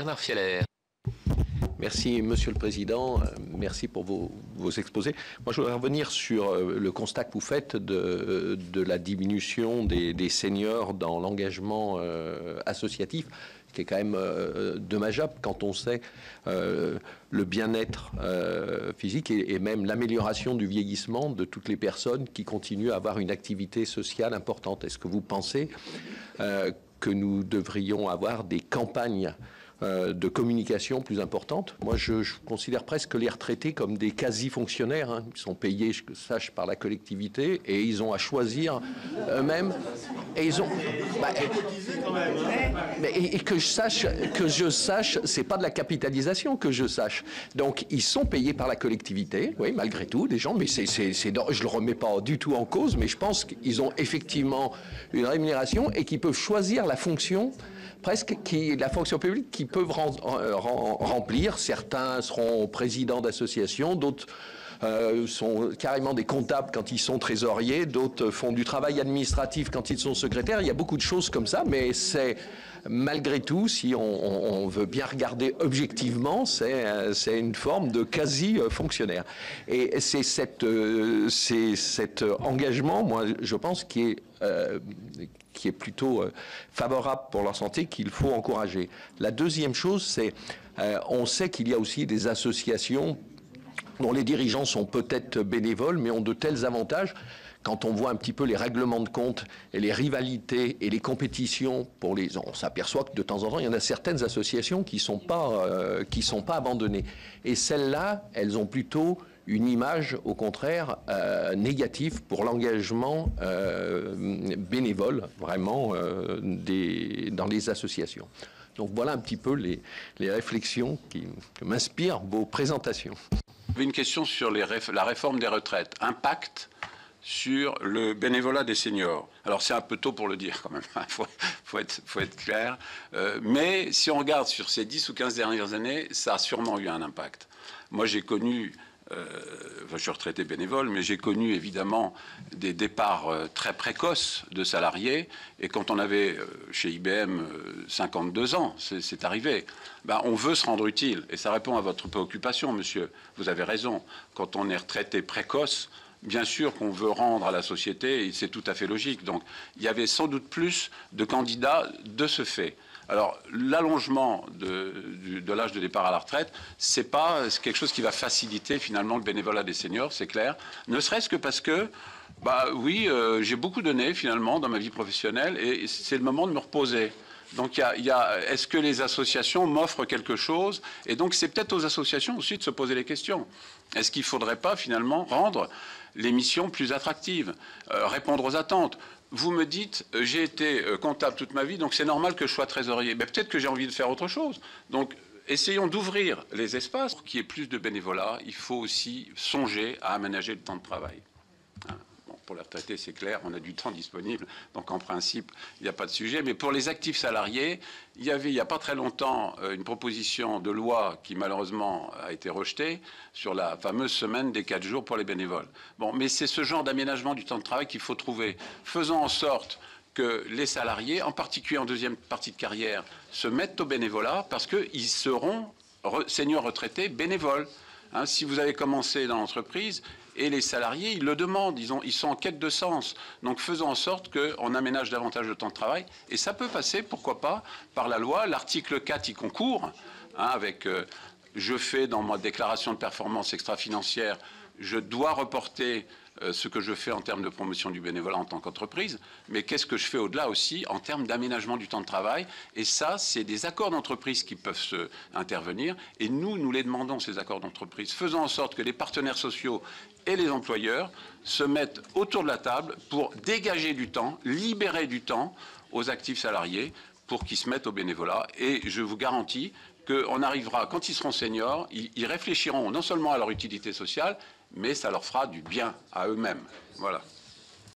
Bernard Fieler. Merci, Monsieur le Président. Merci pour vos exposés. Moi, je voudrais revenir sur le constat que vous faites de la diminution des seniors dans l'engagement associatif, qui est quand même dommageable quand on sait le bien-être physique et même l'amélioration du vieillissement de toutes les personnes qui continuent à avoir une activité sociale importante. Est-ce que vous pensez que nous devrions avoir des campagnes de communication plus importante? Moi, je considère presque les retraités comme des quasi-fonctionnaires. Hein. Ils sont payés, je sache, par la collectivité et ils ont à choisir eux-mêmes. Et ils ont... et que je sache, c'est pas de la capitalisation que je sache. Donc, ils sont payés par la collectivité, oui, malgré tout, des gens, mais je le remets pas du tout en cause, mais je pense qu'ils ont effectivement une rémunération et qu'ils peuvent choisir la fonction presque la fonction publique qu'ils peuvent remplir. Certains seront présidents d'associations, d'autres sont carrément des comptables quand ils sont trésoriers, d'autres font du travail administratif quand ils sont secrétaires. Il y a beaucoup de choses comme ça, mais c'est malgré tout, si on veut bien regarder objectivement, c'est une forme de quasi-fonctionnaire. Et c'est cet engagement, moi, je pense, qui est plutôt favorable pour leur santé, qu'il faut encourager. La deuxième chose, c'est on sait qu'il y a aussi des associations dont les dirigeants sont peut-être bénévoles, mais ont de tels avantages. Quand on voit un petit peu les règlements de compte et les rivalités et les compétitions, on s'aperçoit que de temps en temps, il y en a certaines associations qui sont pas abandonnées. Et celles-là, elles ont plutôt une image, au contraire, négative pour l'engagement bénévole, vraiment, dans les associations. Donc voilà un petit peu les réflexions que m'inspirent vos présentations. J'avais une question sur la réforme des retraites. Impact sur le bénévolat des seniors. Alors c'est un peu tôt pour le dire quand même, faut être clair. Mais si on regarde sur ces 10 ou 15 dernières années, ça a sûrement eu un impact. Moi j'ai connu, je suis retraité bénévole, mais j'ai connu évidemment des départs très précoces de salariés. Et quand on avait chez IBM 52 ans, c'est arrivé. Ben, on veut se rendre utile. Et ça répond à votre préoccupation, monsieur. Vous avez raison. Quand on est retraité précoce, bien sûr qu'on veut rendre à la société, et c'est tout à fait logique. Donc, il y avait sans doute plus de candidats de ce fait. Alors, l'allongement de l'âge de départ à la retraite, c'est quelque chose qui va faciliter finalement le bénévolat des seniors, c'est clair. Ne serait-ce que parce que, oui, j'ai beaucoup donné finalement dans ma vie professionnelle, et c'est le moment de me reposer. Donc, est-ce que les associations m'offrent quelque chose? Et donc, c'est peut-être aux associations aussi de se poser les questions. Est-ce qu'il ne faudrait pas, finalement, rendre les missions plus attractives, répondre aux attentes? Vous me dites, j'ai été comptable toute ma vie, donc c'est normal que je sois trésorier. Mais peut-être que j'ai envie de faire autre chose. Donc, essayons d'ouvrir les espaces. Pour qu'il y ait plus de bénévolat, il faut aussi songer à aménager le temps de travail. Pour les retraités, c'est clair, on a du temps disponible, donc en principe, il n'y a pas de sujet. Mais pour les actifs salariés, il y avait, il n'y a pas très longtemps, une proposition de loi qui, malheureusement, a été rejetée sur la fameuse semaine des 4 jours pour les bénévoles. Bon, mais c'est ce genre d'aménagement du temps de travail qu'il faut trouver. Faisons en sorte que les salariés, en particulier en deuxième partie de carrière, se mettent au bénévolat parce qu'ils seront seniors retraités bénévoles. Hein, si vous avez commencé dans l'entreprise, et les salariés, ils le demandent, ils sont en quête de sens. Donc faisons en sorte qu'on aménage davantage le temps de travail. Et ça peut passer, pourquoi pas, par la loi. L'article 4 y concourt, hein, avec je fais dans ma déclaration de performance extra-financière, je dois reporter ce que je fais en termes de promotion du bénévolat en tant qu'entreprise, mais qu'est-ce que je fais au-delà aussi en termes d'aménagement du temps de travail? Et ça, c'est des accords d'entreprise qui peuvent intervenir, et nous les demandons, ces accords d'entreprise. Faisons en sorte que les partenaires sociaux et les employeurs se mettent autour de la table pour dégager du temps, libérer du temps aux actifs salariés pour qu'ils se mettent au bénévolat. Et je vous garantis qu'on arrivera, quand ils seront seniors, ils réfléchiront non seulement à leur utilité sociale, mais ça leur fera du bien à eux-mêmes. Voilà.